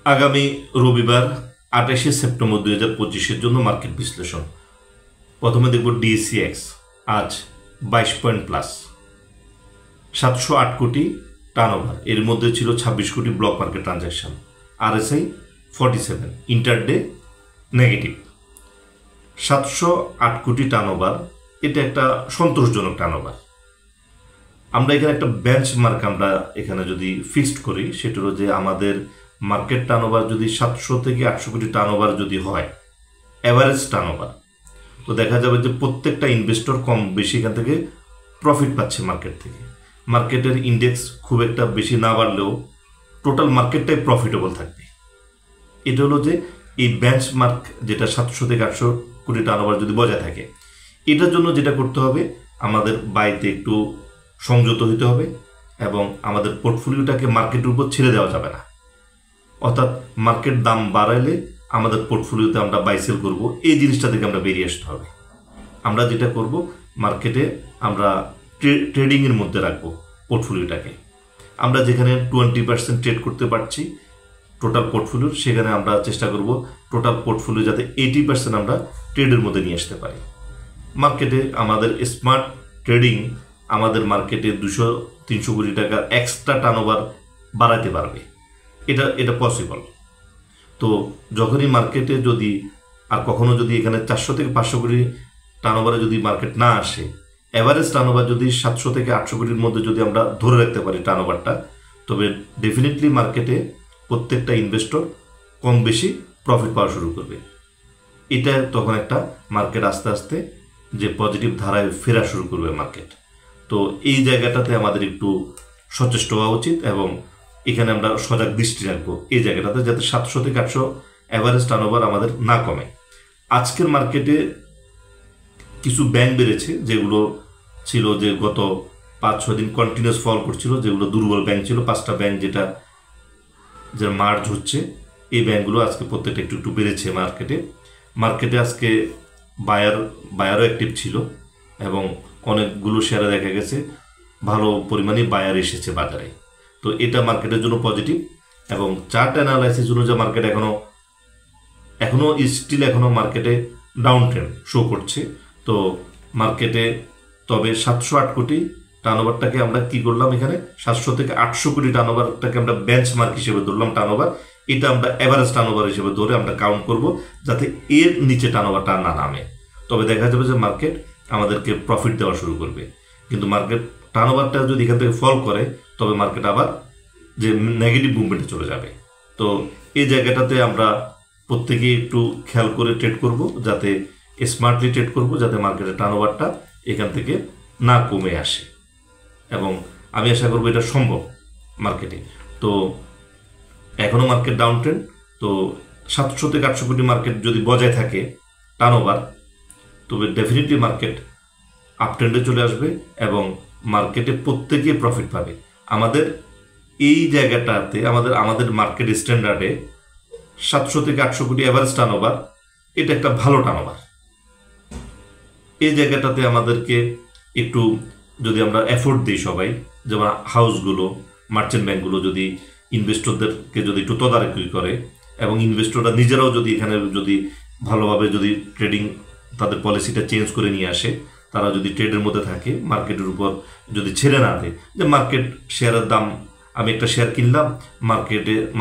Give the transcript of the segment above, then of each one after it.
আগামী রবিবার 28শে সেপ্টেম্বর 2025-এর জন্য মার্কেট বিশ্লেষণ। প্রথমে দেখব ডিএসসিএক্স আজ 22 পয়েন্ট প্লাস, 708 কোটি টার্নওভার, এর মধ্যে ছিল 26 কোটি block market transaction. RSI 47, intraday negative. 708 কোটি টার্নওভার, এটা একটা সন্তোষজনক টার্নওভার। আমরা এখানে একটা বেঞ্চমার্ক আমরা এখানে যদি ফিক্সড করি, সেটা হলো যে আমাদের মার্কেট টার্নওভার যদি 700 থেকে 800 কোটি টার্নওভার যদি হয় অ্যাভারেজ টার্নওভার, তো দেখা যাবে যে প্রত্যেকটা ইনভেস্টর কম বেশি এখান থেকে প্রফিট পাচ্ছে মার্কেট থেকে। মার্কেটের ইন্ডেক্স খুব একটা বেশি না বাড়লেও টোটাল মার্কেটটাই প্রফিটেবল থাকবে। এটা হলো যে এই বেঞ্চমার্ক যেটা 700 থেকে 800 কোটি টার্নওভার যদি বজায় থাকে, এটার জন্য যেটা করতে হবে আমাদের বাইতে একটু সংযত হতে হবে এবং আমাদের পোর্টফোলিওটাকে মার্কেটের উপর ছেড়ে দেওয়া যাবে না। অর্থাৎ মার্কেট দাম বাড়াইলে আমাদের পোর্টফোলিওতে আমরা বাইসেল করব, এই জিনিসটা থেকে আমরা বেরিয়ে আসতে হবে। আমরা যেটা করব মার্কেটে আমরা ট্রেডিংয়ের মধ্যে রাখবো পোর্টফোলিওটাকে। আমরা যেখানে 20% ট্রেড করতে পারছি টোটাল পোর্টফোলিওর, সেখানে আমরা চেষ্টা করব টোটাল পোর্টফোলিও যাতে 80% আমরা ট্রেডের মধ্যে নিয়ে আসতে পারি। মার্কেটে আমাদের স্মার্ট ট্রেডিং আমাদের মার্কেটে 200-300 কোটি টাকার এক্সট্রা টার্নওভার বাড়াতে পারবে। এটা পসিবল। তো যখনই মার্কেটে যদি আর কখনো যদি এখানে 400 থেকে 500 কোটি টার্নওভারে যদি মার্কেট না আসে, অ্যাভারেজ টার্নওভার যদি 700 থেকে 800 কোটির মধ্যে যদি আমরা ধরে রাখতে পারি টার্নওভারটা, তবে ডেফিনেটলি মার্কেটে প্রত্যেকটা ইনভেস্টর কম বেশি প্রফিট পাওয়া শুরু করবে। এটা তখন একটা মার্কেট আস্তে আস্তে যে পজিটিভ ধারায় ফেরা শুরু করবে মার্কেট। তো এই জায়গাটাতে আমাদের একটু সচেষ্ট হওয়া উচিত এবং এখানে আমরা সজাগ দৃষ্টি রাখবো এই জায়গাটাতে, যাতে 700 থেকে 800 অ্যাভারেজ টার্নওভার আমাদের না কমে। আজকের মার্কেটে কিছু ব্যাংক বেড়েছে যেগুলো ছিল যে গত 5-6 দিন কন্টিনিউয়াস ফল করছিল, যেগুলো দুর্বল ব্যাংক ছিল। 5টা ব্যাংক যেটা মার্জ হচ্ছে, এই ব্যাংকগুলো আজকে প্রত্যেকটা একটু একটু বেড়েছে মার্কেটে আজকে বায়ারও অ্যাক্টিভ ছিল এবং অনেকগুলো শেয়ারে দেখা গেছে ভালো পরিমাণে বায়ার এসেছে বাজারে। তো এটা মার্কেটের জন্য পজিটিভ এবং চার্ট অ্যানালাইসিস অনুযায়ী মার্কেট এখনো স্টিল মার্কেটে ডাউন ট্রেন্ড শো করছে। তো মার্কেটে তবে 708 কোটি টার্নওভারটাকে আমরা কি করলাম, এখানে 700 থেকে 800 কোটি টার্নওভারটাকে আমরা বেঞ্চমার্ক হিসেবে ধরলাম টার্নওভার। এটা আমরা অ্যাভারেজ টার্নওভার হিসেবে ধরে আমরা কাউন্ট করব, যাতে এর নিচে টার্নওভারটা না নামে। তবে দেখা যাবে যে মার্কেট আমাদেরকে প্রফিট দেওয়া শুরু করবে। কিন্তু মার্কেট টার্নওভারটা যদি এখান থেকে ফল করে, তবে মার্কেট আবার যে নেগেটিভ মুভমেন্টে চলে যাবে। তো এই জায়গাটাতে আমরা প্রত্যেকেই একটু খেয়াল করে ট্রেড করব, যাতে স্মার্টলি ট্রেড করব, যাতে মার্কেটের টার্নওভারটা এখান থেকে না কমে আসে। এবং আমি আশা করব এটা সম্ভব মার্কেটে। তো এখনও মার্কেট ডাউন ট্রেন্ড, তো 700 থেকে 800 কোটি মার্কেট যদি বজায় থাকে টার্নওভার, তবে ডেফিনেটলি মার্কেট আপ ট্রেন্ডে চলে আসবে এবং মার্কেটে প্রত্যেকে প্রফিট পাবে। আমাদের এই জায়গাটাতে আমাদের মার্কেট স্ট্যান্ডার্ডে 700 থেকে 800 কোটি অ্যাভারেজ টার্নওভার, এটা একটা ভালো টার্নওভার। এই জায়গাটাতে আমাদেরকে একটু যদি আমরা এফোর্ট দিই সবাই, যেমন হাউসগুলো, মার্চেন্ট ব্যাংকগুলো যদি ইনভেস্টরদেরকে যদি একটু তদারকি করে এবং ইনভেস্টররা নিজেরাও যদি এখানে যদি ভালোভাবে যদি ট্রেডিং তাদের পলিসিটা চেঞ্জ করে নিয়ে আসে, তারা যদি ট্রেডের মধ্যে থাকে, মার্কেটের উপর যদি ছেড়ে না দেয় যে মার্কেট শেয়ারের দাম, আমি একটা শেয়ার কিনলাম,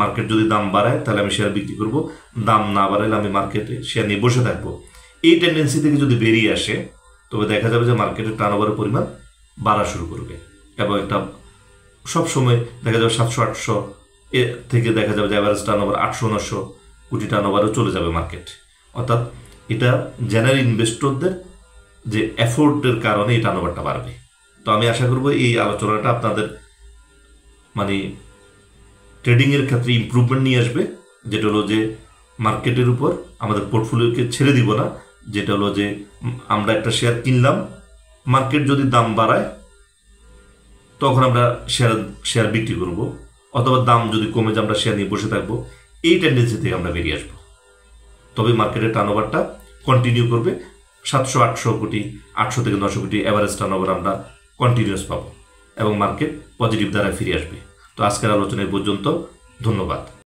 মার্কেট যদি দাম বাড়ায় তাহলে আমি শেয়ার বিক্রি করব, দাম না বাড়াইলে আমি মার্কেটে শেয়ার নিয়ে বসে থাকবো। এই টেন্ডেন্সি থেকে যদি বেরিয়ে আসে, তবে দেখা যাবে যে মার্কেটের টার্নওভারের পরিমাণ বাড়া শুরু করবে এবং একটা সবসময় দেখা যাবে 700-800 থেকে দেখা যাবে যে অ্যাভারেজ টার্নওভার 800-900 কোটি টার্নওভারও চলে যাবে মার্কেট। অর্থাৎ এটা জেনারেল ইনভেস্টরদের যে এফোর্টের কারণে এই টার্নওভারটা বাড়বে। তো আমি আশা করব এই আলোচনাটা আপনাদের ট্রেডিংয়ের ক্ষেত্রে ইমপ্রুভমেন্ট নিয়ে আসবে, যেটা হলো যে মার্কেটের উপর আমাদের পোর্টফোলিওকে ছেড়ে দিব না। যেটা হলো যে আমরা একটা শেয়ার কিনলাম, মার্কেট যদি দাম বাড়ায় তখন আমরা শেয়ার বিক্রি করব, অথবা দাম যদি কমে যায় আমরা শেয়ার নিয়ে বসে থাকবো। এই টেন্ডেন্সি থেকে আমরা বেরিয়ে আসবো, তবে মার্কেটের টার্নওভারটা কন্টিনিউ করবে। 700-800 কোটি, 800 থেকে 900 কোটি অ্যাভারেজ টার্নওভার আমরা কন্টিনিউয়াস পাবো এবং মার্কেট পজিটিভ দ্বারা ফিরে আসবে। তো আজকের আলোচনা এই পর্যন্ত, ধন্যবাদ।